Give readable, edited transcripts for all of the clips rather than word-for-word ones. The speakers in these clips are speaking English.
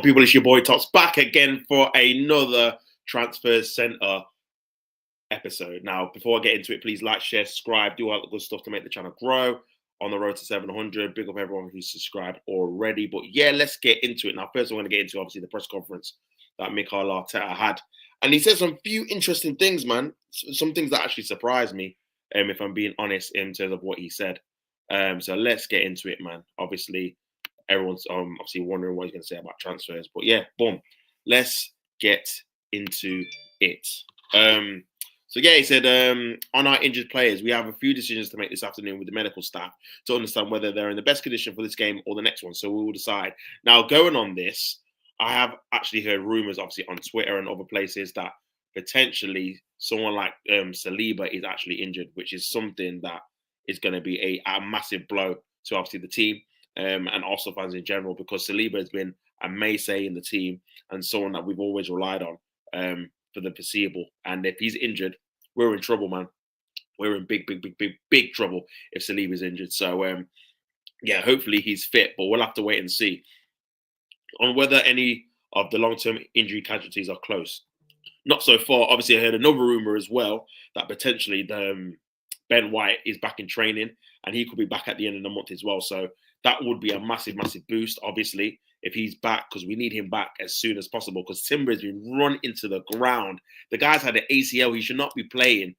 people? It's your boy Tops back again for another Transfer Centre episode. Now, before I get into it, please like, share, subscribe, do all the good stuff to make the channel grow on the road to 700. Big up everyone who's subscribed already. But yeah, let's get into it. Now, first I want to get into obviously the press conference that Mikel Arteta had. And he said some few interesting things, man. Some things that actually surprised me, if I'm being honest, in terms of what he said. So let's get into it, man. Obviously, everyone's obviously wondering what he's going to say about transfers. But yeah, boom. Let's get into it. So yeah, he said, on our injured players, we have a few decisions to make this afternoon with the medical staff to understand whether they're in the best condition for this game or the next one. So we will decide. Now, going on this, I have actually heard rumours, obviously, on Twitter and other places that potentially someone like Saliba is actually injured, which is something that is going to be a massive blow to obviously the team and also fans in general, because Saliba has been a mainstay in the team and someone that we've always relied on for the foreseeable. And if he's injured, we're in trouble, man. We're in big trouble if Saliba's injured. So, yeah, hopefully he's fit, but we'll have to wait and see on whether any of the long-term injury casualties are close. Not so far. Obviously, I heard another rumor as well that potentially Ben White is back in training and he could be back at the end of the month as well. So that would be a massive boost, obviously, if he's back, because we need him back as soon as possible, because Timber has been run into the ground. The guy's had an ACL. He should not be playing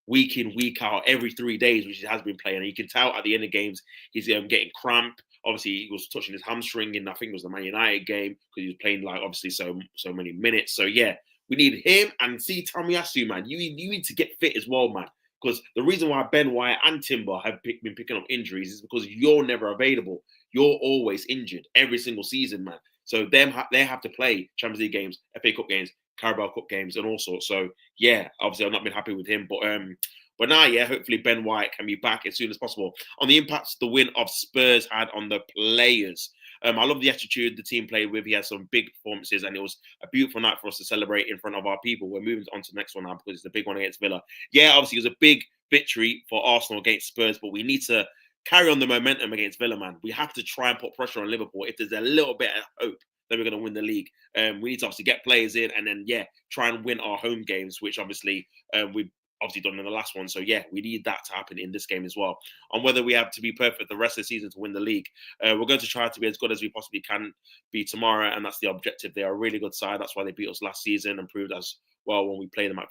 week in, week out, every 3 days, which he has been playing. And you can tell at the end of games, he's getting cramp. Obviously, he was touching his hamstring in, I think it was the Man United game, because he was playing, like, obviously so many minutes. So, yeah, we need him. And see, Tomiyasu, man, you need to get fit as well, man. Because the reason why Ben White and Timber have been picking up injuries is because you're never available. You're always injured every single season, man. So they have to play Champions League games, FA Cup games, Carabao Cup games, and all sorts. So yeah, obviously I've not been happy with him, but now, yeah, hopefully Ben White can be back as soon as possible. On the impacts the win of Spurs had on the players. I love the attitude the team played with. He had some big performances, and it was a beautiful night for us to celebrate in front of our people. We're moving on to the next one now because it's the big one against Villa. Yeah, obviously it was a big victory for Arsenal against Spurs, but we need to carry on the momentum against Villa, man. We have to try and put pressure on Liverpool. If there's a little bit of hope that we're going to win the league, we need to obviously get players in and then, yeah, try and win our home games, which obviously we've obviously done in the last one. So, yeah, we need that to happen in this game as well. On whether we have to be perfect the rest of the season to win the league, we're going to try to be as good as we possibly can be tomorrow, and that's the objective. They are a really good side. That's why they beat us last season and proved as well when we played them at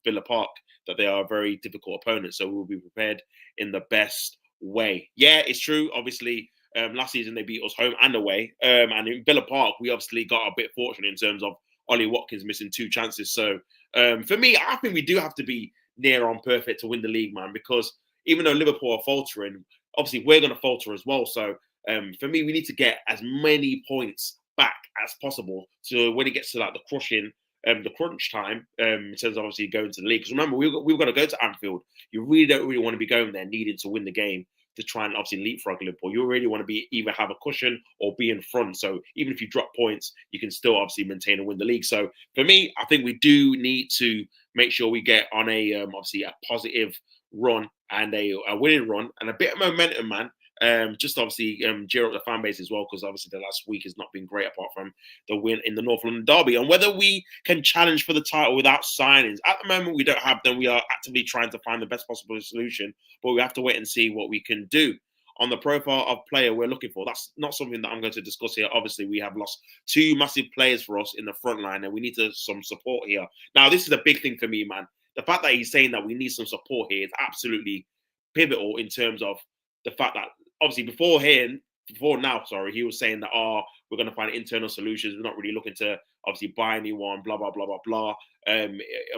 Villa Park that they are a very difficult opponent. So we'll be prepared in the best way. Yeah, it's true. Obviously, last season they beat us home and away. And in Villa Park, we obviously got a bit fortunate in terms of Ollie Watkins missing 2 chances. So for me, I think we do have to be near on perfect to win the league, man, because even though Liverpool are faltering, obviously we're going to falter as well. So for me, we need to get as many points back as possible. So when it gets to like the crunch time, in terms of obviously going to the league. Because remember, we've got to go to Anfield. You really don't want to be going there needing to win the game to try and obviously leapfrog Liverpool. You really want to be either have a cushion or be in front. So even if you drop points, you can still obviously maintain and win the league. So for me, I think we do need to make sure we get on a obviously a positive run and a winning run and a bit of momentum, man. Just obviously cheer up the fan base as well, because obviously the last week has not been great apart from the win in the North London derby. And whether we can challenge for the title without signings, at the moment we don't have them. We are actively trying to find the best possible solution, but we have to wait and see what we can do. On the profile of player we're looking for, that's not something that I'm going to discuss here. Obviously, we have lost 2 massive players for us in the front line, and we need some support here. Now, this is a big thing for me, man. The fact that he's saying that we need some support here is absolutely pivotal in terms of the fact that obviously before now, he was saying that, we're going to find internal solutions. We're not really looking to obviously buy anyone, blah, blah, blah, blah, blah, a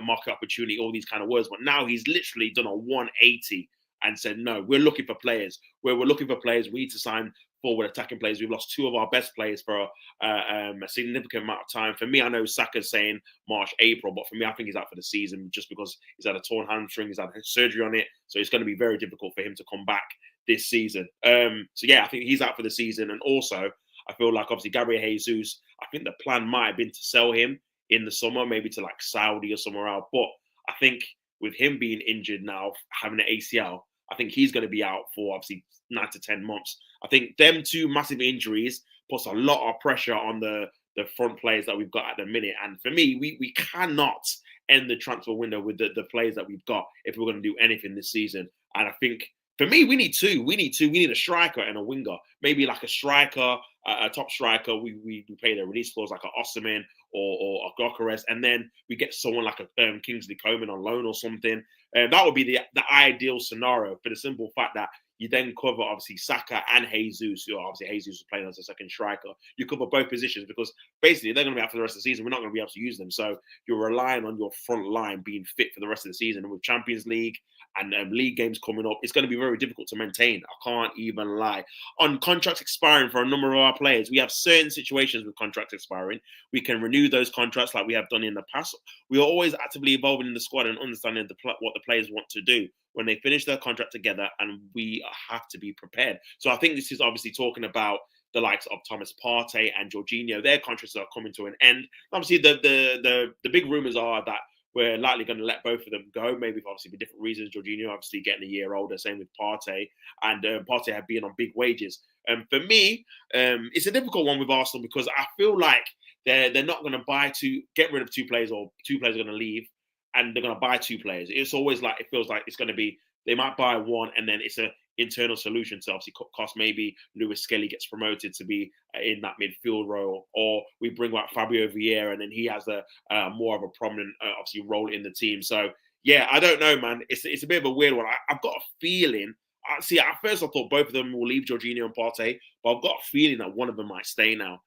market opportunity, all these kind of words. But now he's literally done a 180 and said, no, we're looking for players. We're looking for players. We need to sign forward attacking players. We've lost 2 of our best players for a significant amount of time. For me, I know Saka's saying March, April, but for me, I think he's out for the season just because he's had a torn hamstring, he's had surgery on it. So it's going to be very difficult for him to come back this season. So yeah, I think he's out for the season. And also, I feel like obviously Gabriel Jesus, I think the plan might have been to sell him in the summer, maybe to like Saudi or somewhere else. But I think with him being injured now, having an ACL, I think he's going to be out for obviously 9 to 10 months. I think them 2 massive injuries puts a lot of pressure on the the front players that we've got at the minute. And for me, we cannot end the transfer window with the players that we've got if we're going to do anything this season. And I think for me, we need two. We need two. We need a striker and a winger. Maybe like a striker, a top striker. We pay the release clause like an Osimhen or a Gyökeres, and then we get someone like a Kingsley Coman on loan or something. That would be the ideal scenario for the simple fact that you then cover obviously Saka and Jesus. You know, obviously Jesus is playing as a second striker. You cover both positions because basically they're going to be out for the rest of the season. We're not going to be able to use them. So you're relying on your front line being fit for the rest of the season. And with Champions League and league games coming up, it's going to be very difficult to maintain. I can't even lie. On contracts expiring for a number of our players, we have certain situations with contracts expiring. We can renew those contracts like we have done in the past. We are always actively evolving in the squad and understanding what the players want to do when they finish their contract together, and we have to be prepared. So I think this is obviously talking about the likes of Thomas Partey and Jorginho. Their contracts are coming to an end. Obviously, the big rumours are that we're likely going to let both of them go, maybe obviously for different reasons. Jorginho obviously getting a year older, same with Partey, and Partey have been on big wages. For me, it's a difficult one with Arsenal because I feel like they're not going to get rid of two players, or two players are going to leave, and they're going to buy two players. It's always like, it feels like it's going to be, they might buy one and then it's an internal solution to obviously cut costs. Maybe Lewis Skelly gets promoted to be in that midfield role, or we bring back Fabio Vieira and then he has a more of a prominent obviously role in the team. So yeah, I don't know, man. It's a bit of a weird one. I've got a feeling. See, at first I thought both of them will leave, Jorginho and Partey, but I've got a feeling that one of them might stay now.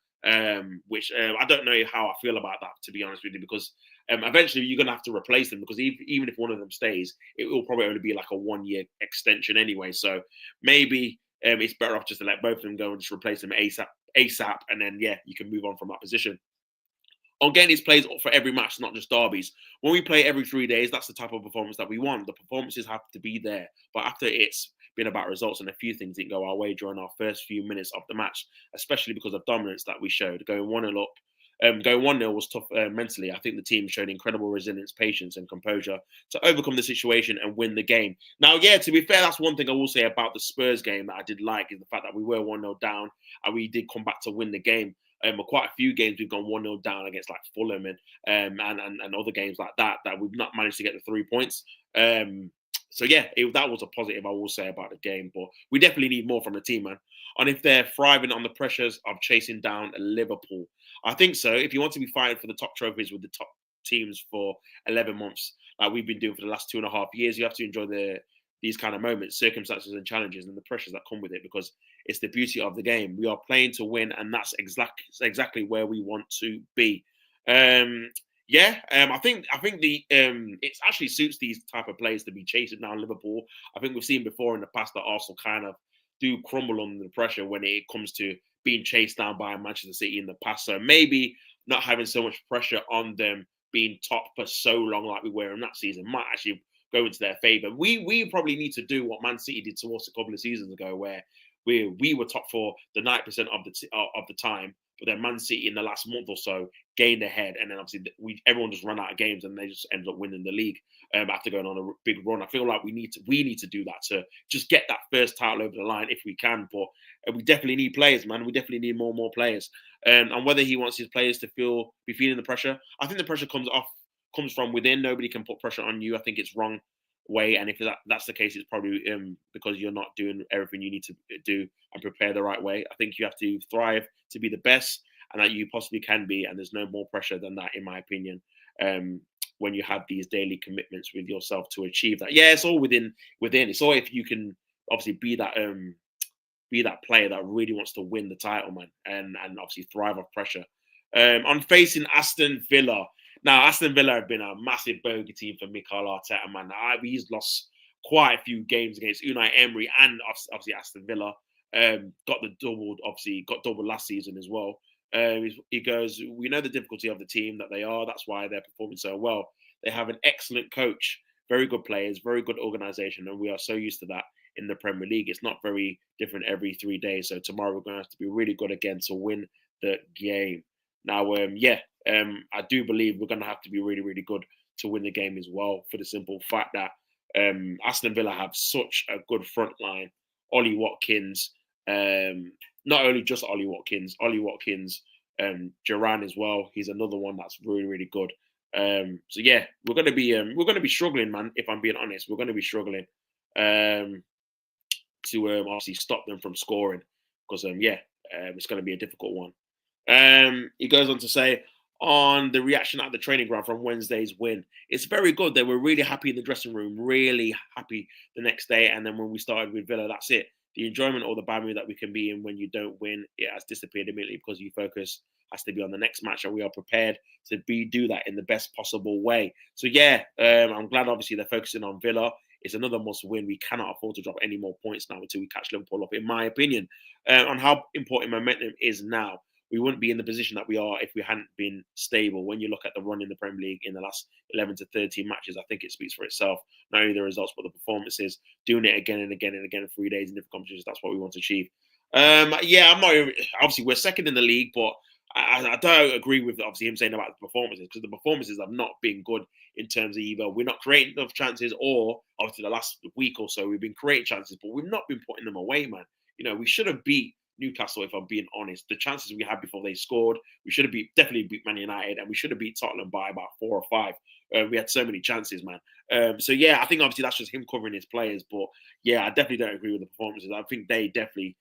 Which I don't know how I feel about that, to be honest with you, because eventually you're going to have to replace them, because even if one of them stays, it will probably only be like a 1-year extension anyway. So maybe it's better off just to let both of them go and just replace them ASAP, and then yeah, you can move on from that position. On getting these plays for every match, not just derbies. When we play every 3 days, that's the type of performance that we want. The performances have to be there. But after it's been about results and a few things didn't go our way during our first few minutes of the match, especially because of dominance that we showed. Going 1-0 up, going 1-0 was tough mentally. I think the team showed incredible resilience, patience, and composure to overcome the situation and win the game. Now, yeah, to be fair, that's one thing I will say about the Spurs game that I did like, is the fact that we were 1-0 down and we did come back to win the game. Quite a few games we've gone 1-0 down against like Fulham and other games like that we've not managed to get the 3 points. So yeah, that was a positive I will say about the game. But we definitely need more from the team, man. And if they're thriving on the pressures of chasing down Liverpool, I think so. If you want to be fighting for the top trophies with the top teams for 11 months, like we've been doing for the last 2.5 years, you have to enjoy these kind of moments, circumstances and challenges and the pressures that come with it, because it's the beauty of the game. We are playing to win, and that's exactly where we want to be. I think it actually suits these type of players to be chasing down Liverpool. I think we've seen before in the past that Arsenal kind of do crumble under the pressure when it comes to being chased down by Manchester City in the past. So maybe not having so much pressure on them being top for so long like we were in that season might actually go into their favour. We probably need to do what Man City did to us a couple of seasons ago, where we were top for the 90% of the time, but then Man City in the last month or so gained ahead, and then obviously everyone just ran out of games and they just ended up winning the league after going on a big run. I feel like we need to do that to just get that first title over the line if we can. But we definitely need players, man. We definitely need more and more players. And whether he wants his players to be feeling the pressure, I think the pressure comes from within. Nobody can put pressure on you. I think it's wrong way, and if that's the case, it's probably because you're not doing everything you need to do and prepare the right way. I think you have to thrive to be the best and that you possibly can be, and there's no more pressure than that, in my opinion, when you have these daily commitments with yourself to achieve that. Yeah, it's all within. It's all if you can obviously be that player that really wants to win the title, man, and obviously thrive off pressure. On facing Aston Villa. Now, Aston Villa have been a massive bogey team for Mikel Arteta, man. He's lost quite a few games against Unai Emery and obviously Aston Villa. Got double last season as well. He goes, we know the difficulty of the team that they are. That's why they're performing so well. They have an excellent coach, very good players, very good organisation, and we are so used to that in the Premier League. It's not very different every 3 days. So tomorrow we're going to have to be really good again to win the game. Now, I do believe we're going to have to be really, really good to win the game as well, for the simple fact that Aston Villa have such a good front line. Ollie Watkins, not only just Ollie Watkins, Duran as well. He's another one that's really, really good. So yeah, we're gonna be struggling, man. If I'm being honest, we're gonna be struggling um, to obviously stop them from scoring because it's gonna be a difficult one. He goes on to say on the reaction at the training ground from Wednesday's win, it's very good. They were really happy in the dressing room, really happy the next day. And then when we started with Villa, that's it. The enjoyment or the bad mood that we can be in when you don't win, it has disappeared immediately because you focus has to be on the next match, and we are prepared to do that in the best possible way. So yeah, I'm glad obviously they're focusing on Villa. It's another must win. We cannot afford to drop any more points now until we catch Liverpool up, in my opinion, on how important momentum is now. We wouldn't be in the position that we are if we hadn't been stable. When you look at the run in the Premier League in the last 11 to 13 matches, I think it speaks for itself. Not only the results, but the performances, doing it again and again and again in 3 days in different competitions. That's what we want to achieve. I'm not obviously we're second in the league, but I don't agree with obviously him saying about the performances because the performances have not been good in terms of either we're not creating enough chances or obviously the last week or so we've been creating chances, but we've not been putting them away, man. We should have beat Newcastle, if I'm being honest. The chances we had before they scored, we should have definitely beat Man United, and we should have beat Tottenham by about 4 or 5. We had so many chances, man. So yeah, I think obviously that's just him covering his players, but yeah, I definitely don't agree with the performances. I think they definitely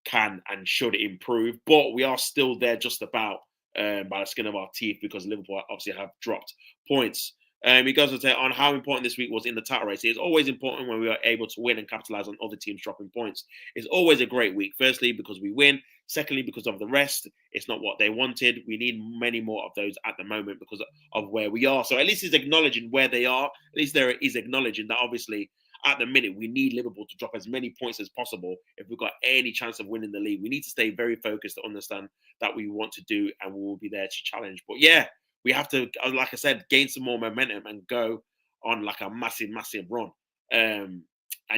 can and should improve, but we are still there just about by the skin of our teeth because Liverpool obviously have dropped points. He goes on to say on how important this week was in the title race. It's always important when we are able to win and capitalize on other teams dropping points. It's always a great week. Firstly, because we win. Secondly, because of the rest. It's not what they wanted. We need many more of those at the moment because of where we are. So at least he's acknowledging where they are. At least there is acknowledging that obviously at the minute, we need Liverpool to drop as many points as possible if we've got any chance of winning the league. We need to stay very focused to understand that we want to do and we will be there to challenge. But yeah, we have to, like I said, gain some more momentum and go on like a massive, massive run. And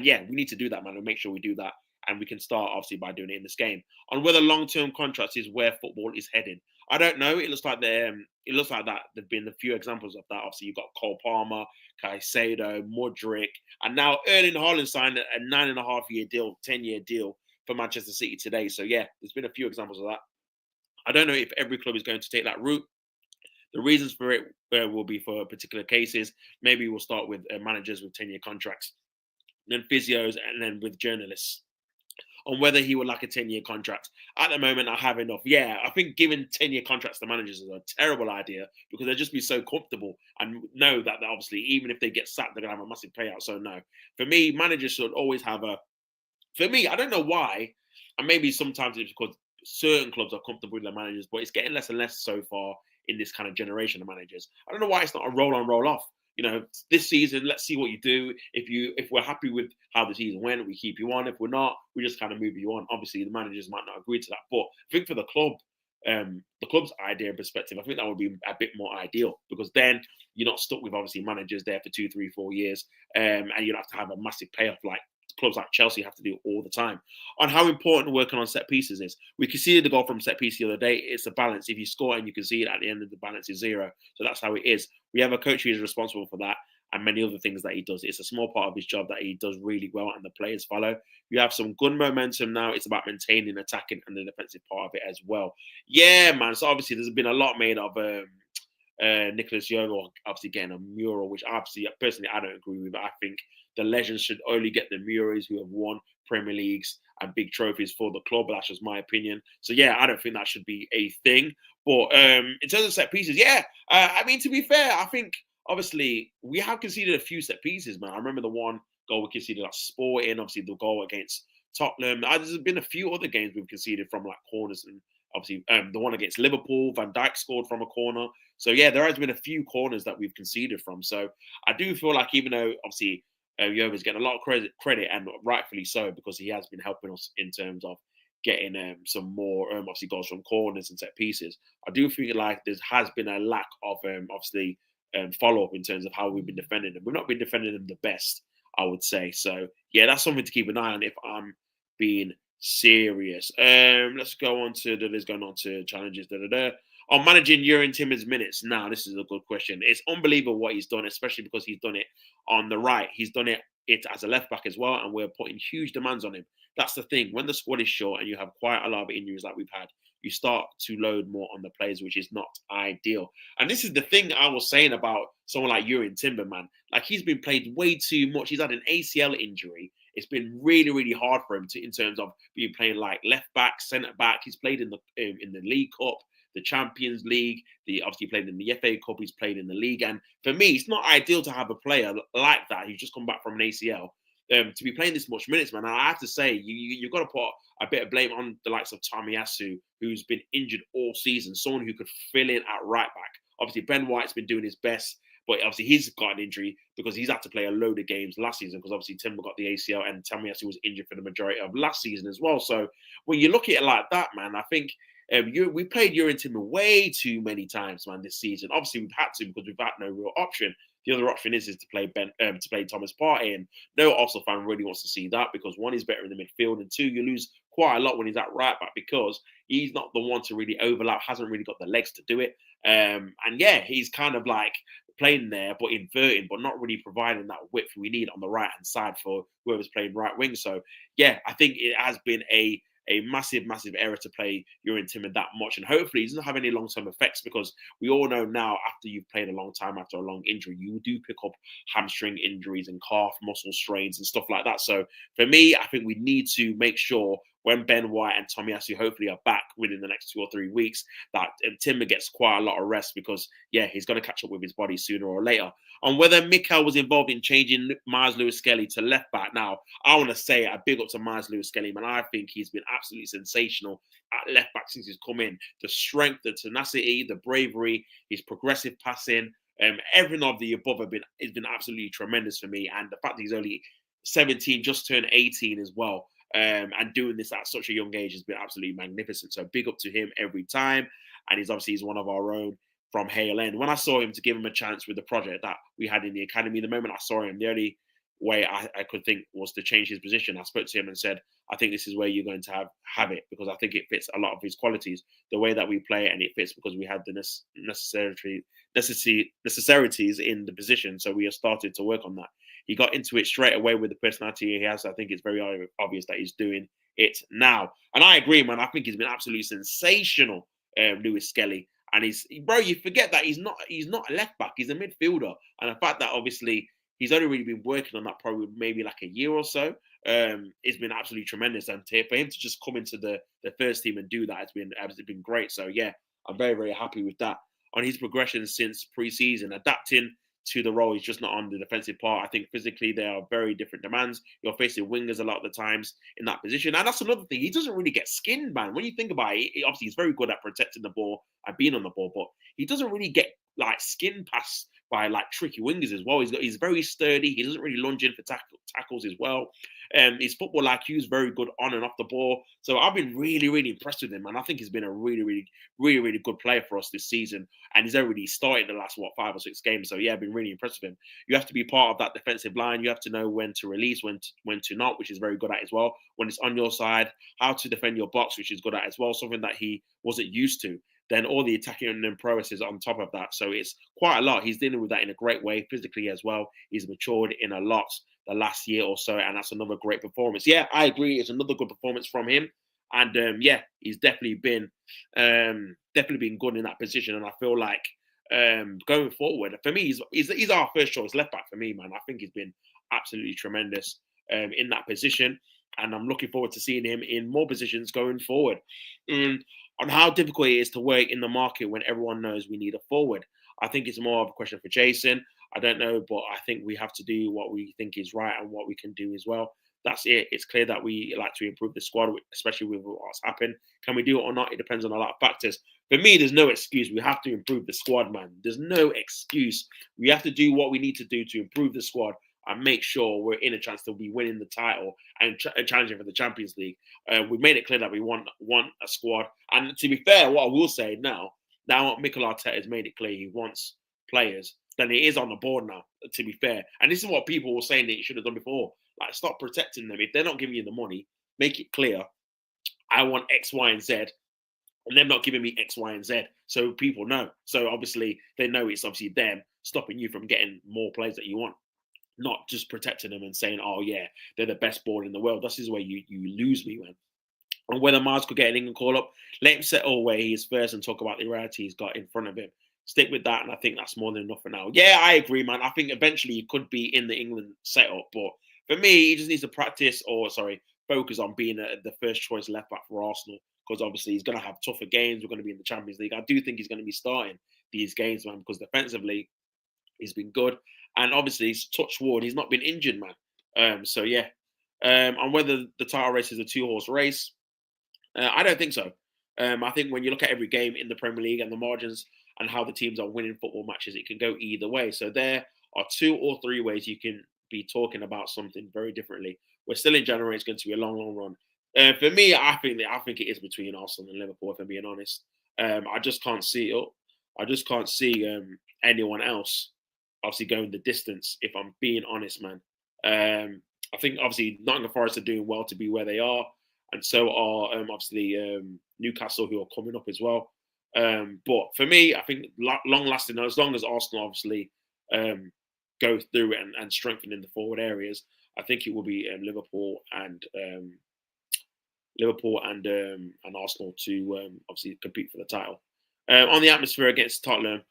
yeah, we need to do that, man, and make sure we do that. And we can start obviously by doing it in this game. On whether long-term contracts is where football is heading. I don't know. It looks like that there've been a few examples of that. Obviously, you've got Cole Palmer, Caicedo, Mudryk, and now Erling Haaland signed a 9.5-year deal, 10-year deal for Manchester City today. So yeah, there's been a few examples of that. I don't know if every club is going to take that route. The reasons for it will be for particular cases. Maybe we'll start with managers with 10-year contracts, then physios, and then with journalists on whether he would like a 10-year contract. At the moment, I have enough. Yeah, I think giving 10-year contracts to managers is a terrible idea because they'll just be so comfortable and know that obviously, even if they get sacked, they're going to have a massive payout. So, no. For me, managers should always have for me, I don't know why, and maybe sometimes it's because certain clubs are comfortable with their managers, but it's getting less and less so far in this kind of generation of managers. I don't know why it's not a roll on, roll off. This season, let's see what you do. If we're happy with how the season went, we keep you on. If we're not, we just kind of move you on. Obviously, the managers might not agree to that, but I think for the club's idea and perspective, I think that would be a bit more ideal because then you're not stuck with obviously managers there for 2, 3, 4 years, and you don't have to have a massive payoff like clubs like Chelsea have to do all the time. On how important working on set pieces is. We conceded the goal from set piece the other day. It's a balance. If you score and you concede at the end of the balance is 0. So that's how it is. We have a coach who is responsible for that and many other things that he does. It's a small part of his job that he does really well and the players follow. You have some good momentum now. It's about maintaining, attacking, and the defensive part of it as well. Yeah, man. So obviously there's been a lot made of Nicholas Yeovil obviously getting a mural, which obviously personally I don't agree with. I think the legends should only get the murals who have won Premier Leagues and big trophies for the club. But that's just my opinion. So yeah, I don't think that should be a thing. But in terms of set pieces, yeah, I mean to be fair, I think obviously we have conceded a few set pieces, man. I remember the one goal we conceded at Sporting, obviously the goal against Tottenham. There's been a few other games we've conceded from like corners and obviously the one against Liverpool, Van Dijk scored from a corner. So yeah, there has been a few corners that we've conceded from. So I do feel like even though obviously Yova's getting a lot of credit and rightfully so because he has been helping us in terms of getting some more obviously goals from corners and set pieces. I do feel like there has been a lack of obviously follow up in terms of how we've been defending them. We've not been defending them the best, I would say. So yeah, that's something to keep an eye on if I'm being serious. Let's go on to the list going on to challenges. On managing Jurgen Timmer's minutes, now this is a good question. It's unbelievable what he's done, especially because he's done it on the right. He's done it as a left back as well, and we're putting huge demands on him. That's the thing. When the squad is short and you have quite a lot of injuries like we've had, you start to load more on the players, which is not ideal. And this is the thing I was saying about someone like Jurgen Timber, man. Like he's been played way too much. He's had an ACL injury. It's been really, really hard for him in terms of being playing like left back, centre back. He's played in the League Cup, the Champions League. Obviously played in the FA Cup. He's played in the league. And for me, it's not ideal to have a player like that who's just come back from an ACL to be playing this much minutes, man. And I have to say, you've got to put a bit of blame on the likes of Tomiyasu, who's been injured all season, someone who could fill in at right back. Obviously, Ben White's been doing his best, but obviously he's got an injury because he's had to play a load of games last season because obviously Timber got the ACL and Tomiyasu was injured for the majority of last season as well. So when you look at it like that, man, I think we played Jurgen Timber way too many times, man, this season. Obviously, we've had to because we've had no real option. The other option is to play Thomas Partey, and no Arsenal fan really wants to see that because one, he's better in the midfield, and two, you lose quite a lot when he's at right back because he's not the one to really overlap, hasn't really got the legs to do it. And yeah, he's kind of like playing there, but inverting, but not really providing that width we need on the right hand side for whoever's playing right wing. So yeah, I think it has been a massive, massive error to play Jurgen Timber that much. And hopefully it doesn't have any long-term effects because we all know now after you've played a long time, after a long injury, you do pick up hamstring injuries and calf muscle strains and stuff like that. So for me, I think we need to make sure when Ben White and Tomiyasu hopefully are back within the next 2 or 3 weeks, that Timber gets quite a lot of rest because, yeah, he's going to catch up with his body sooner or later. On whether Mikel was involved in changing Myers Lewis-Skelly to left back now, I want to say a big up to Myers Lewis-Skelly, man. I think he's been absolutely sensational at left back since he's come in. The strength, the tenacity, the bravery, his progressive passing, everything of the above has been absolutely tremendous for me. And the fact that he's only 17, just turned 18 as well, and doing this at such a young age has been absolutely magnificent. So big up to him every time. And he's one of our own from Hale End. When I saw him to give him a chance with the project that we had in the academy, the moment I saw him, the only way I could think was to change his position. I spoke to him and said, I think this is where you're going to have it because I think it fits a lot of his qualities, the way that we play, and it fits because we had the necessarities in the position. So we have started to work on that. He got into it straight away with the personality he has. I think it's very obvious that he's doing it now. And I agree, man. I think he's been absolutely sensational, Lewis Skelly. And you forget that he's not a left back. He's a midfielder. And the fact that obviously he's only really been working on that probably maybe like a year or so. It's been absolutely tremendous. And for him to just come into the first team and do that has been great. So yeah, I'm very, very happy with that. On his progression since pre-season, adapting to the role, he's just not on the defensive part. I think physically there are very different demands. You're facing wingers a lot of the times in that position. And that's another thing. He doesn't really get skinned, man. When you think about it, obviously he's very good at protecting the ball and being on the ball, but he doesn't really get like skinned past by like tricky wingers as well. He's very sturdy. He doesn't really lunge in for tackles as well. His football IQ is very good on and off the ball. So I've been really, really impressed with him, and I think he's been a really, really, really, really good player for us this season. And he's already started the last 5 or 6 games. So yeah, I've been really impressed with him. You have to be part of that defensive line. You have to know when to release, when to not, which is very good at as well. When it's on your side, how to defend your box, which is good at as well. Something that he wasn't used to. Then all the attacking and prowesses on top of that. So it's quite a lot. He's dealing with that in a great way, physically as well. He's matured in a lot the last year or so, and that's another great performance. Yeah, I agree. It's another good performance from him. And yeah, he's definitely been good in that position. And I feel like going forward, for me, he's our first choice left back for me, man. I think he's been absolutely tremendous in that position. And I'm looking forward to seeing him in more positions going forward. On how difficult it is to work in the market when everyone knows we need a forward. I think it's more of a question for Jason. I don't know, but I think we have to do what we think is right and what we can do as well. That's it. It's clear that we like to improve the squad, especially with what's happened. Can we do it or not? It depends on a lot of factors. For me, there's no excuse. We have to improve the squad, man. There's no excuse. We have to do what we need to do to improve the squad and make sure we're in a chance to be winning the title and challenging for the Champions League. We made it clear that we want a squad. And to be fair, what I will say now Mikel Arteta has made it clear he wants players, then it is on the board now, to be fair. And this is what people were saying that he should have done before. Like, stop protecting them. If they're not giving you the money, make it clear. I want X, Y, and Z. and them not giving me X, Y, and Z. So people know. So obviously they know it's obviously them stopping you from getting more players that you want, not just protecting them and saying, oh yeah, they're the best ball in the world. This is where you lose me, man. And whether Mars could get an England call up, let him settle where he is first and talk about the reality he's got in front of him. Stick with that, and I think that's more than enough for now. Yeah, I agree, man. I think eventually he could be in the England setup, but for me, he just needs to practice, or sorry, focus on being the first choice left back for Arsenal. Because obviously he's going to have tougher games. We're going to be in the Champions League. I do think he's going to be starting these games, man, because defensively he's been good, and obviously he's touch wood. He's not been injured, man. So yeah, and whether the title race is a two-horse race, I don't think so. I think when you look at every game in the Premier League and the margins and how the teams are winning football matches, it can go either way. So there are 2 or 3 ways you can be talking about something very differently. We're still in January; it's going to be a long, long run. For me, I think it is between Arsenal and Liverpool. If I'm being honest, I just can't see it. I just can't see anyone else obviously going the distance. If I'm being honest, man. I think obviously Nottingham Forest are doing well to be where they are, and so are obviously Newcastle, who are coming up as well. But for me, I think long lasting, as long as Arsenal obviously um, go through it and strengthen in the forward areas, I think it will be Liverpool and Arsenal to obviously compete for the title. On the atmosphere against Tottenham,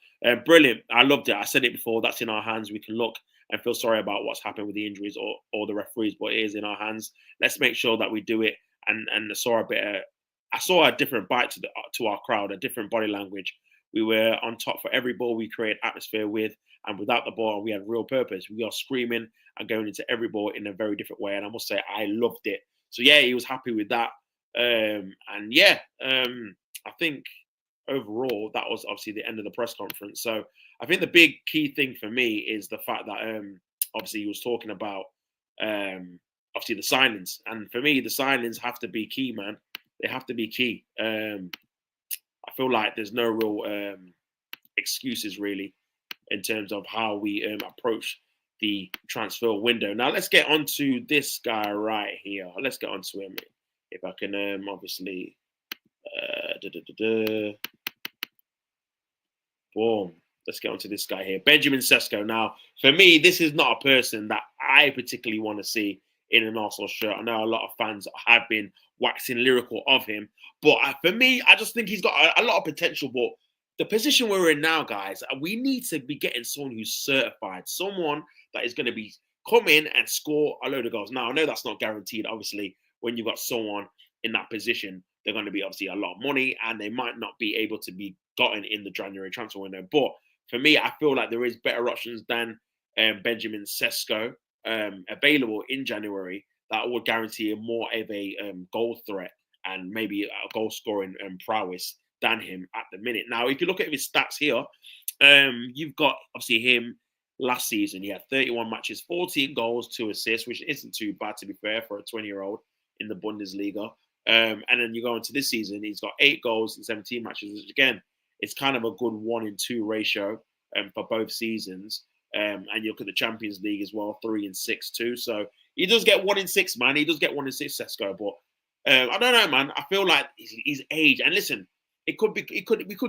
brilliant. I loved it. I said it before. That's in our hands. We can look and feel sorry about what's happened with the injuries or the referees, but it is in our hands. Let's make sure that we do it. And I saw a different bite to our crowd, a different body language. We were on top for every ball we create atmosphere with, and without the ball, we had real purpose. We are screaming and going into every ball in a very different way. And I must say, I loved it. So yeah, he was happy with that. And yeah, I think overall that was obviously the end of the press conference. So I think the big key thing for me is the fact that obviously he was talking about obviously the signings, and for me the signings have to be key, man. They have to be key. I feel like there's no real excuses really in terms of how we approach the transfer window. Now let's get on to this guy right here. Let's get on to him. If I can obviously boom. Let's get on to this guy here. Benjamin Sesko. Now, for me, this is not a person that I particularly want to see in an Arsenal shirt. I know a lot of fans have been waxing lyrical of him, but for me, I just think he's got a lot of potential. But the position we're in now, guys, we need to be getting someone who's certified, someone that is going to be come in and score a load of goals. Now, I know that's not guaranteed. Obviously, when you've got someone in that position, they're going to be obviously a lot of money, and they might not be able to be gotten in the January transfer window. But for me, I feel like there is better options than Benjamin Sesko available in January that would guarantee more of a goal threat and maybe a goal scoring prowess than him at the minute. Now, if you look at his stats here, you've got obviously him last season. He had 31 matches, 14 goals, 2 assists, which isn't too bad to be fair for a 20-year-old in the Bundesliga. And then you go into this season, he's got 8 goals in 17 matches, which again, it's kind of a good 1-in-2 ratio for both seasons. And you look at the Champions League as well, 3 and 6 too. So he does get 1 in 6, man. He does get 1 in 6, Sesko. But I don't know, man. I feel like his age. And listen, we could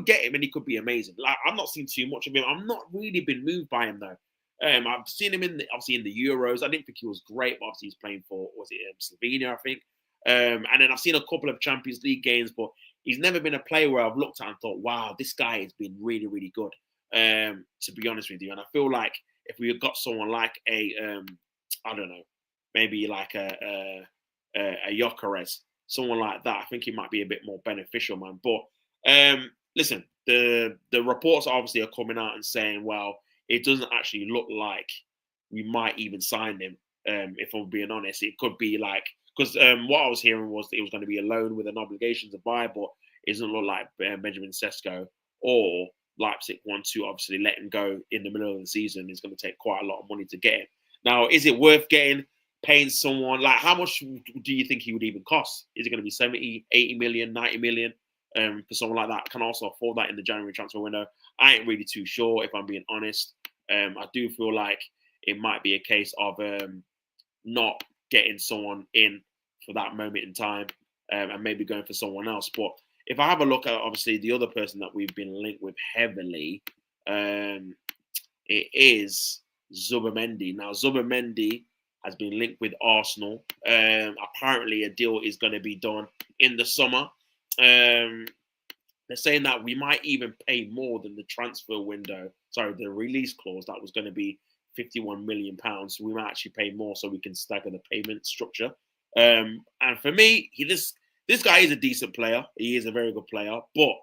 get him, and he could be amazing. Like I've not seen too much of him. I've not really been moved by him though. I've seen him obviously in the Euros. I didn't think he was great, but obviously he's playing for Slovenia, I think. And then I've seen a couple of Champions League games, but he's never been a player where I've looked at and thought, wow, this guy has been really, really good. To be honest with you, and I feel like if we had got someone like I don't know, maybe like a Gyökeres, someone like that, I think he might be a bit more beneficial, man. But listen, the reports obviously are coming out and saying, well, it doesn't actually look like we might even sign him. If I'm being honest, it could be like because what I was hearing was that it was going to be a loan with an obligation to buy, but it doesn't look like Benjamin Sesko or Leipzig want to obviously let him go in the middle of the season. It's going to take quite a lot of money to get him. Now, is it worth paying someone? Like, how much do you think he would even cost? Is it going to be 70, 80 million, 90 million for someone like that? Can also afford that in the January transfer window? I ain't really too sure, if I'm being honest. I do feel like it might be a case of not getting someone in for that moment in time and maybe going for someone else. But if I have a look at obviously the other person that we've been linked with heavily, it is Zubimendi. Now, Zubimendi has been linked with Arsenal. Apparently, a deal is going to be done in the summer. They're saying that we might even pay more than the transfer window. Sorry, the release clause that was going to be £51 million. We might actually pay more so we can stagger the payment structure. And for me, this guy is a decent player. He is a very good player, but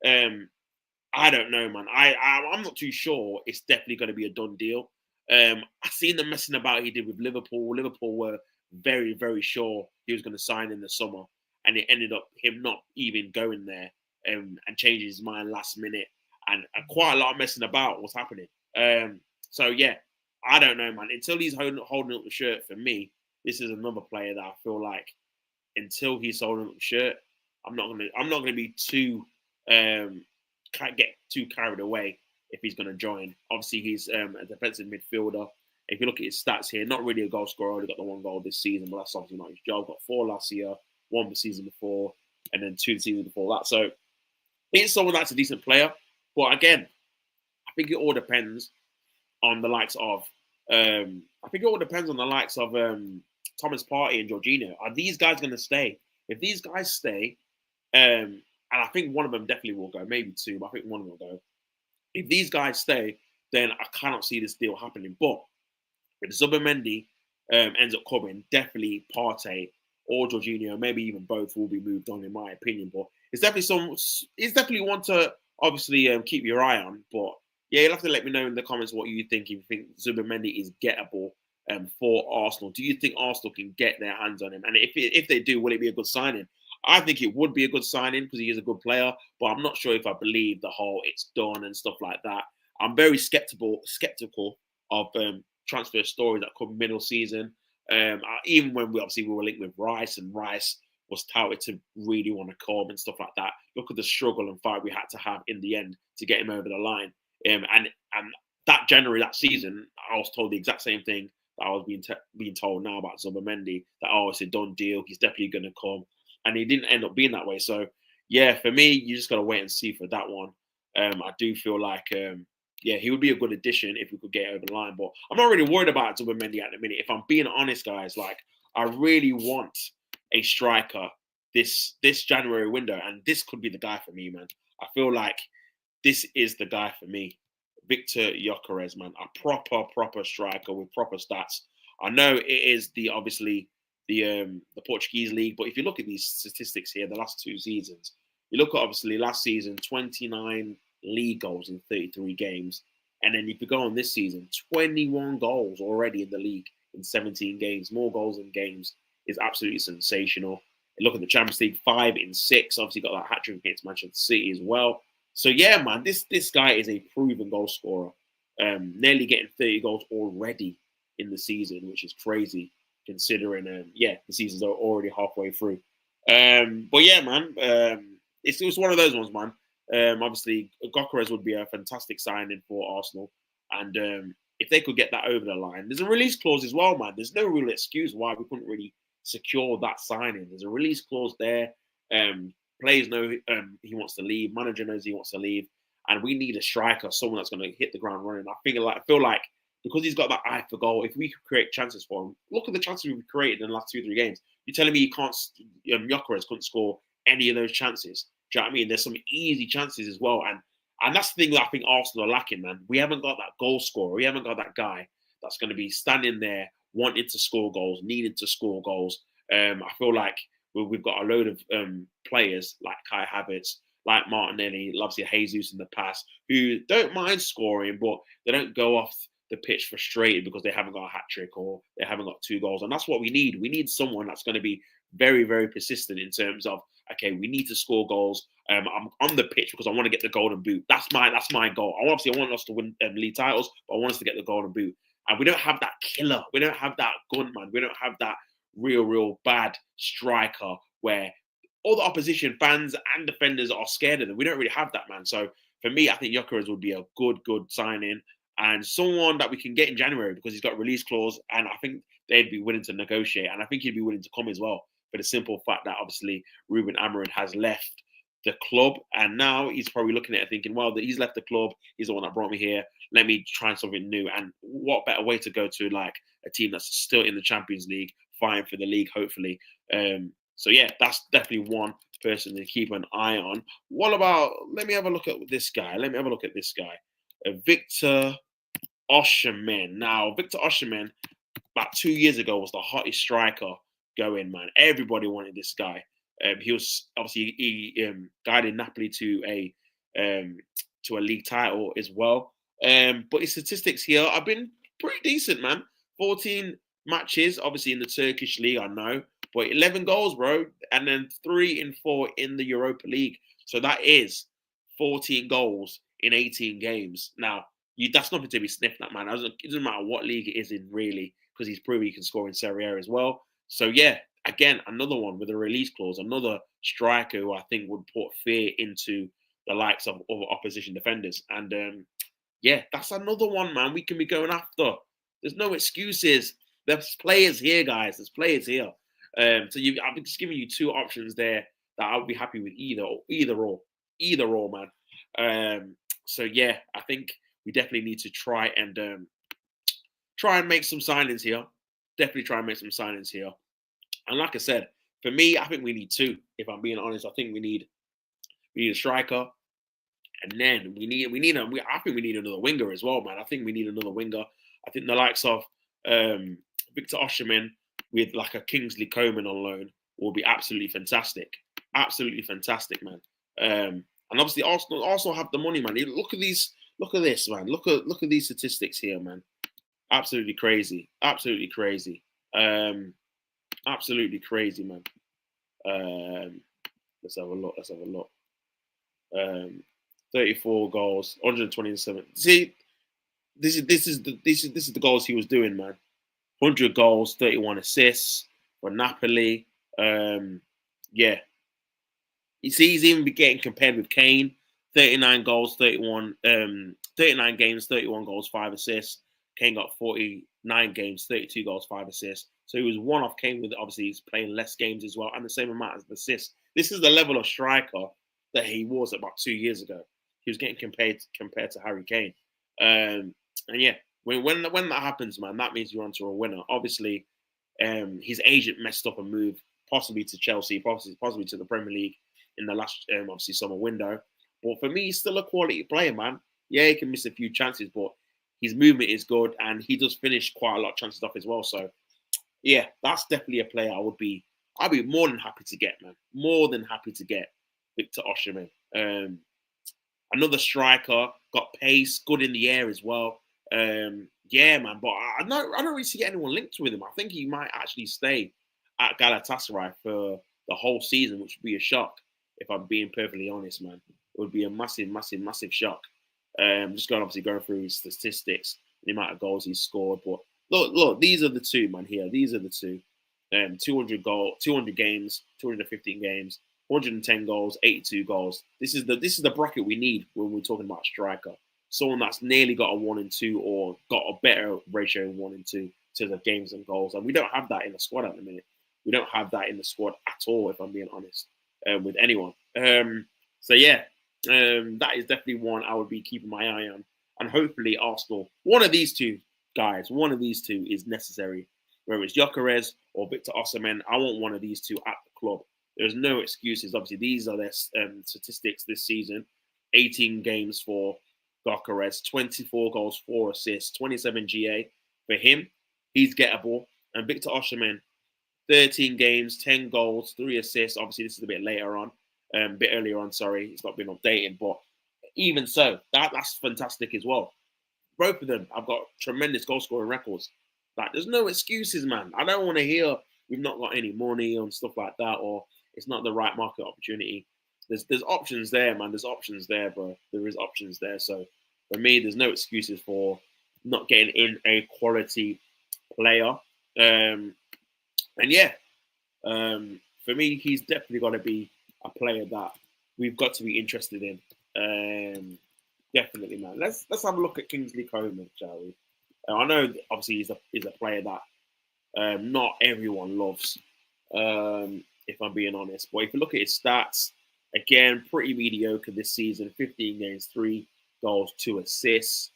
I don't know, man. I'm not too sure. It's definitely going to be a done deal. I seen the messing about he did with Liverpool. Liverpool were very, very sure he was going to sign in the summer, and it ended up him not even going there and changing his mind last minute, and quite a lot of messing about what's happening. So yeah, I don't know, man. Until he's holding up the shirt, for me, this is another player that I feel like until he's holding up the shirt, I'm not gonna be too can't get too carried away if he's going to join. Obviously, he's a defensive midfielder. If you look at his stats here, not really a goal scorer. Only got the 1 goal this season, but that's obviously not his job. Got 4 last year, 1 the season before, and then 2 the season before that. So he's someone that's a decent player. But again, I think it all depends on the likes of. Thomas Partey and Jorginho. Are these guys going to stay? If these guys stay, and I think one of them definitely will go, maybe 2, but I think one will go. If these guys stay, then I cannot see this deal happening. But if Zubimendi ends up coming, definitely Partey or Jorginho, maybe even both, will be moved on, in my opinion. But it's definitely one to obviously keep your eye on. But yeah, you'll have to let me know in the comments what you think. If you think Zubimendi is gettable for Arsenal, do you think Arsenal can get their hands on him? And if they do, will it be a good signing? I think it would be a good signing because he is a good player, but I'm not sure if I believe the whole it's done and stuff like that. I'm very skeptical of transfer stories that come middle season. Even when we were linked with Rice, and Rice was touted to really want to come and stuff like that. Look at the struggle and fight we had to have in the end to get him over the line. And that January, that season, I was told the exact same thing that I was being told now about Zubimendi, that it's a done deal. He's definitely going to come. And he didn't end up being that way. So, yeah, for me, you just got to wait and see for that one. I do feel like, he would be a good addition if we could get over the line. But I'm not really worried about Zubimendi at the minute. If I'm being honest, guys, like, I really want a striker this January window. And this could be the guy for me, man. I feel like this is the guy for me. Victor Gyökeres, man. A proper striker with proper stats. I know it is the Portuguese league, but if you look at these statistics here, the last 2 seasons, you look at obviously last season, 29 league goals in 33 games, and then if you go on this season, 21 goals already in the league in 17 games. More goals in games is absolutely sensational. And look at the Champions League, 5 in 6. Obviously got that hat trick against Manchester City as well. So yeah, man, this guy is a proven goal scorer, nearly getting 30 goals already in the season, which is crazy, considering, the season's already halfway through. But yeah, man, it's one of those ones, man. Obviously, Gyökeres would be a fantastic signing for Arsenal. And if they could get that over the line, there's a release clause as well, man. There's no real excuse why we couldn't really secure that signing. There's a release clause there. Players know he wants to leave. Manager knows he wants to leave. And we need a striker, someone that's going to hit the ground running. I feel like because he's got that eye for goal, if we could create chances for him, look at the chances we've created in the last 2-3 games. You're telling me Gyökeres couldn't score any of those chances? Do you know what I mean? There's some easy chances as well. And that's the thing that I think Arsenal are lacking, man. We haven't got that goal scorer. We haven't got that guy that's going to be standing there wanting to score goals, needing to score goals. I feel like we've got a load of players like Kai Havertz, like Martinelli, obviously Jesus in the past, who don't mind scoring, but they don't go off the pitch frustrated because they haven't got a hat trick or they haven't got 2 goals. And that's what we need. We need someone that's going to be very, very persistent in terms of, okay, we need to score goals. I'm on the pitch because I want to get the golden boot. That's my goal. I want us to win league titles, but I want us to get the golden boot. And we don't have that killer. We don't have that gunman. We don't have that real bad striker where all the opposition fans and defenders are scared of them. We don't really have that, man. So for me, I think Gyökeres would be a good signing and someone that we can get in January because he's got a release clause, and I think they'd be willing to negotiate, and I think he'd be willing to come as well for the simple fact that obviously Ruben Amorim has left the club, and now he's probably looking at it thinking, well, he's left the club. He's the one that brought me here. Let me try something new. And what better way to go to like a team that's still in the Champions League, fighting for the league, hopefully. So yeah, that's definitely one person to keep an eye on. What about? Let me have a look at this guy. Victor Osimhen. Now, Victor Osimhen, about 2 years ago, was the hottest striker going, man. Everybody wanted this guy. He was obviously he guided Napoli to a league title as well. But his statistics here have been pretty decent, man. 14 matches, obviously in the Turkish league, I know, but 11 goals, bro, and then 3 in 4 in the Europa League. So that is 14 goals in 18 games. Now, that's nothing to be sniffed at, man. It doesn't matter what league it is in, really, because he's proven he can score in Serie A as well. So yeah, again, another one with a release clause, another striker who I think would put fear into the likes of other opposition defenders. And yeah, that's another one, man, we can be going after. There's no excuses. There's players here, guys. There's players here. So I've just giving you 2 options there that I would be happy with either or, man. So yeah, I think we definitely need to try and make some signings here. Definitely try and make some signings here. And like I said, for me, I think we need 2. If I'm being honest, I think we need a striker, and then I think we need another winger as well, man. I think we need another winger. I think the likes of Victor Osimhen with like a Kingsley Coman on loan will be absolutely fantastic. Absolutely fantastic, man. And obviously Arsenal also have the money, man. Look at this, man. Look at these statistics here, man. Absolutely crazy. Absolutely crazy. Absolutely crazy, man. Let's have a look. 34 goals, 127. See, this is the goals he was doing, man. 100 goals, 31 assists for Napoli. Yeah. You see, he's even getting compared with Kane. 39 goals, 39 games, 31 goals, 5 assists. Kane got 49 games, 32 goals, 5 assists. So he was one off Kane with, obviously, he's playing less games as well, and the same amount as assists. This is the level of striker that he was about 2 years ago. He was getting compared to Harry Kane. And yeah, when that happens, man, that means you're onto a winner. Obviously, his agent messed up a move, possibly to Chelsea, possibly to the Premier League in the last, obviously, summer window. But for me, he's still a quality player, man. Yeah, he can miss a few chances, but his movement is good, and he does finish quite a lot of chances off as well. So, yeah, that's definitely a player I'd be more than happy to get, man. More than happy to get Victor Osimhen. Another striker, got pace, good in the air as well. Yeah, man, but I don't really see anyone linked with him. I think he might actually stay at Galatasaray for the whole season, which would be a shock, if I'm being perfectly honest, man. It would be a massive, massive, massive shock. Just going through his statistics, the amount of goals he's scored. But look, these are the 2, man. Here, these are the 2. 200 games, 215 games, 110 goals, 82 goals. This is the bracket we need when we're talking about striker. Someone that's nearly got a 1 and 2 or got a better ratio of 1 and 2 to the games and goals, and we don't have that in the squad at the minute. We don't have that in the squad at all, if I'm being honest, with anyone. So yeah. That is definitely one I would be keeping my eye on. And hopefully Arsenal, one of these 2 guys, is necessary. Whether it's Gyökeres or Victor Osimhen, I want one of these 2 at the club. There's no excuses. Obviously, these are their statistics this season. 18 games for Gyökeres, 24 goals, 4 assists, 27 GA. For him, he's gettable. And Victor Osimhen, 13 games, 10 goals, 3 assists. Obviously, this is a bit later on. A bit earlier on, sorry, it's not been updated, but even so, that's fantastic as well. Both of them have got tremendous goal scoring records. Like, there's no excuses, man. I don't want to hear we've not got any money and stuff like that, or it's not the right market opportunity. There's options there, man. There's options there, bro. There is options there. So for me, there's no excuses for not getting in a quality player. And yeah, for me, he's definitely got to be a player that we've got to be interested in. Definitely, man. Let's have a look at Kingsley Coman, shall we? I know, obviously, he's a player that not everyone loves, if I'm being honest. But if you look at his stats, Again, pretty mediocre this season. 15 games, 3 goals, 2 assists.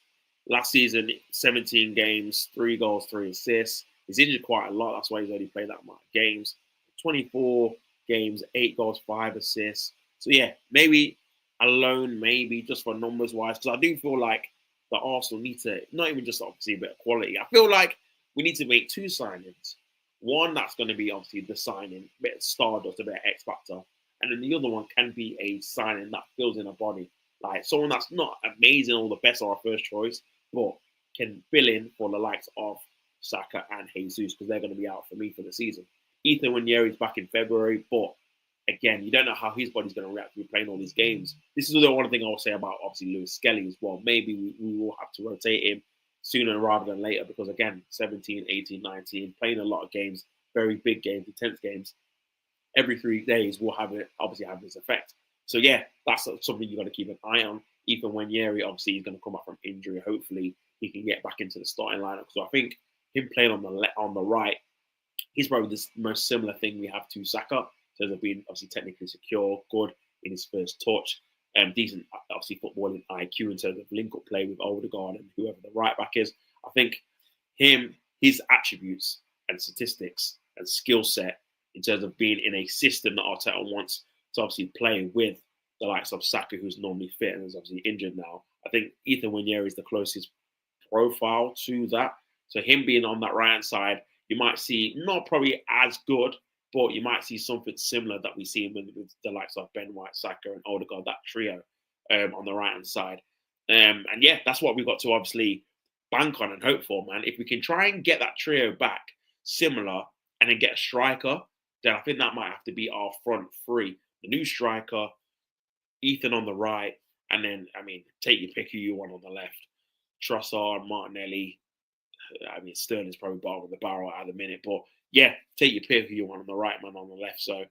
Last season, 17 games, 3 goals, 3 assists. He's injured quite a lot. That's why he's only played that amount of games. 24 games, 8 goals, 5 assists. So yeah, maybe alone, maybe just for numbers wise, because I do feel like the Arsenal need to not even just obviously a bit of quality. I feel like we need to make 2 signings. One that's going to be obviously the signing, a bit of stardust, a bit of X factor, and then the other one can be a signing that fills in a body, like someone that's not amazing or the best or our first choice, but can fill in for the likes of Saka and Jesus because they're going to be out for me for the season. Ethan Waneri's back in February, but again, you don't know how his body's going to react to playing all these games. This is the one thing I'll say about obviously Lewis Skelly as well. Maybe we will have to rotate him sooner rather than later because again, 17, 18, 19, playing a lot of games, very big games, intense games. Every 3 days will have it obviously have this effect. So yeah, that's something you got to keep an eye on. Ethan Waneri, obviously, he's going to come back from injury. Hopefully, he can get back into the starting lineup. So I think him playing on the right, he's probably the most similar thing we have to Saka. So of being obviously technically secure, good in his first touch, decent obviously footballing IQ in terms of link-up play with Odegaard and whoever the right back is. I think his attributes and statistics and skill set in terms of being in a system that Arteta wants to obviously play with the likes of Saka, who's normally fit and is obviously injured now. I think Ethan Waneri is the closest profile to that. So him being on that right hand side, you might see not probably as good, but you might see something similar that we see with the likes of Ben White, Saka, and Odegaard, that trio on the right hand side. And yeah, that's what we've got to obviously bank on and hope for, man. If we can try and get that trio back similar and then get a striker, then I think that might have to be our front three. The new striker, Ethan on the right, and then, I mean, take your pick who you want on the left. Trossard, Martinelli. I mean, Sterling's probably bottom of the barrel at the minute, but yeah, take your pick who you want on the right, man, on the left. So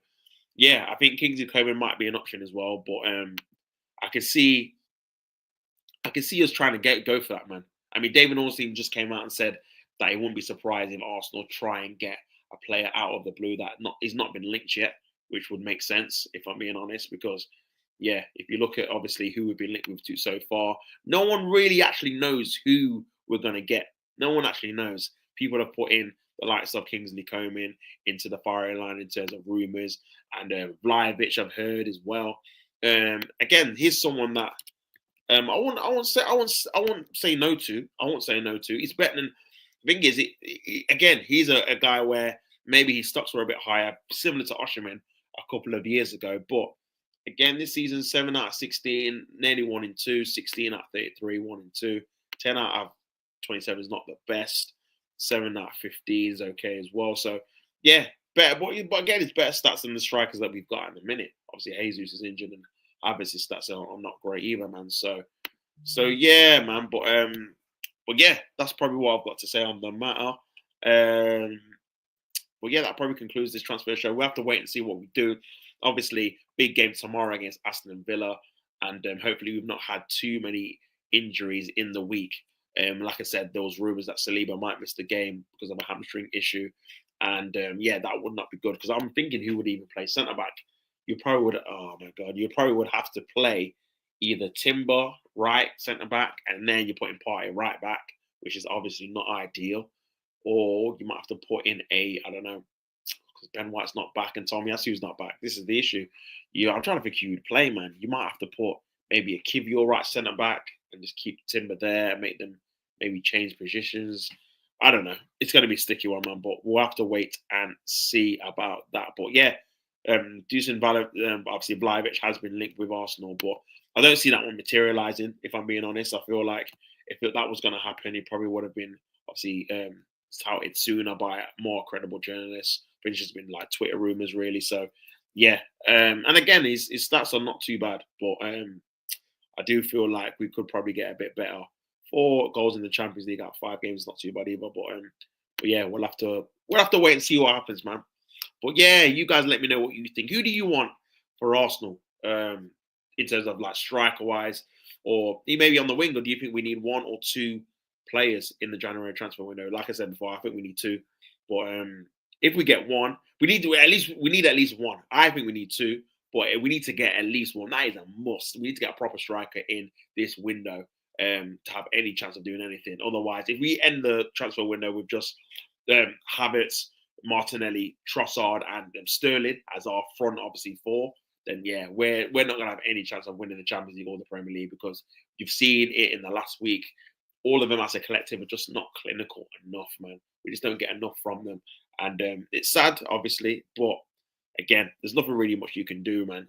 yeah, I think Kingsley Coman might be an option as well, but I can see us trying to go for that, man. I mean, David Ornstein just came out and said that he wouldn't be surprised if Arsenal try and get a player out of the blue that is not been linked yet, which would make sense if I'm being honest, because yeah, if you look at obviously who we've been linked with to so far, no one really actually knows who we're going to get. No one actually knows. People have put in the likes of Kingsley Coman into the firing line in terms of rumours, and Vlahovic I've heard as well. Again, he's someone that I won't say no to. I won't say no to. He's better than. The thing is, again, he's a guy where maybe his stocks were a bit higher, similar to Osherman a couple of years ago. But again, this season, 7 out of 16, nearly 1 in 2, 16 out of 33, 1 in 2, 10 out of 27 is not the best. 7 out of 15 is okay as well. So yeah, better. But again, it's better stats than the strikers that we've got in the minute. Obviously, Jesus is injured and Havertz's stats are not great either, man. So yeah, man. But yeah, that's probably what I've got to say on the matter. But yeah, that probably concludes this transfer show. We'll have to wait and see what we do. Obviously, big game tomorrow against Aston Villa, and hopefully we've not had too many injuries in the week. Like I said, there was rumours that Saliba might miss the game because of a hamstring issue, and yeah, that would not be good. Because I'm thinking who would even play centre back. You probably would. Oh my god, you probably would have to play either Timber right centre back, and then you're putting Partey right back, which is obviously not ideal. Or you might have to put in I don't know, because Ben White's not back and Tommy Yasu's not back. This is the issue. I'm trying to think who you'd play, man. You might have to put maybe a Kivior right centre back and just keep Timber there and make them maybe change positions. I don't know. It's going to be a sticky one, man, but we'll have to wait and see about that. But yeah, Dusan obviously Vlahovic has been linked with Arsenal, but I don't see that one materialising, if I'm being honest. I feel like if that was going to happen, it probably would have been obviously touted sooner by more credible journalists. But it's just been like Twitter rumours, really. So yeah, and again, his stats are not too bad, but I do feel like we could probably get a bit better. 4 goals in the Champions League out of 5 games is not too bad either. But yeah, we'll have to wait and see what happens, man. But yeah, you guys let me know what you think. Who do you want for Arsenal in terms of like striker wise, or maybe on the wing? Or do you think we need 1 or 2 players in the January transfer window? Like I said before, I think we need 2. But if we get 1, we need at least 1. I think we need 2. But we need to get at least one. That is a must. We need to get a proper striker in this window to have any chance of doing anything. Otherwise, if we end the transfer window with just Havertz, Martinelli, Trossard, and Sterling as our front, obviously four, then yeah, we're not gonna have any chance of winning the Champions League or the Premier League, because you've seen it in the last week. All of them as a collective are just not clinical enough, man. We just don't get enough from them, and it's sad, obviously, but again, there's nothing really much you can do, man.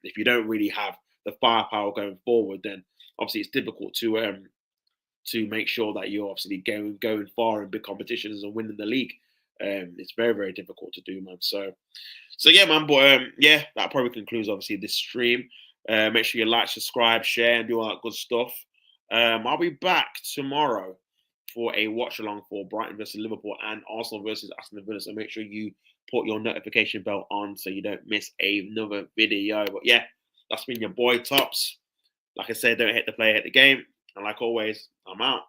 If you don't really have the firepower going forward, then obviously it's difficult to make sure that you're obviously going far in big competitions and winning the league. It's very, very difficult to do, man. So yeah, man. But yeah, that probably concludes obviously this stream. Make sure you like, subscribe, share, and do all that good stuff. I'll be back tomorrow for a watch along for Brighton versus Liverpool and Arsenal versus Aston Villa. So make sure you put your notification bell on so you don't miss another video. But yeah, that's been your boy Tops. Like I said, don't hit the play, hit the game. And like always, I'm out.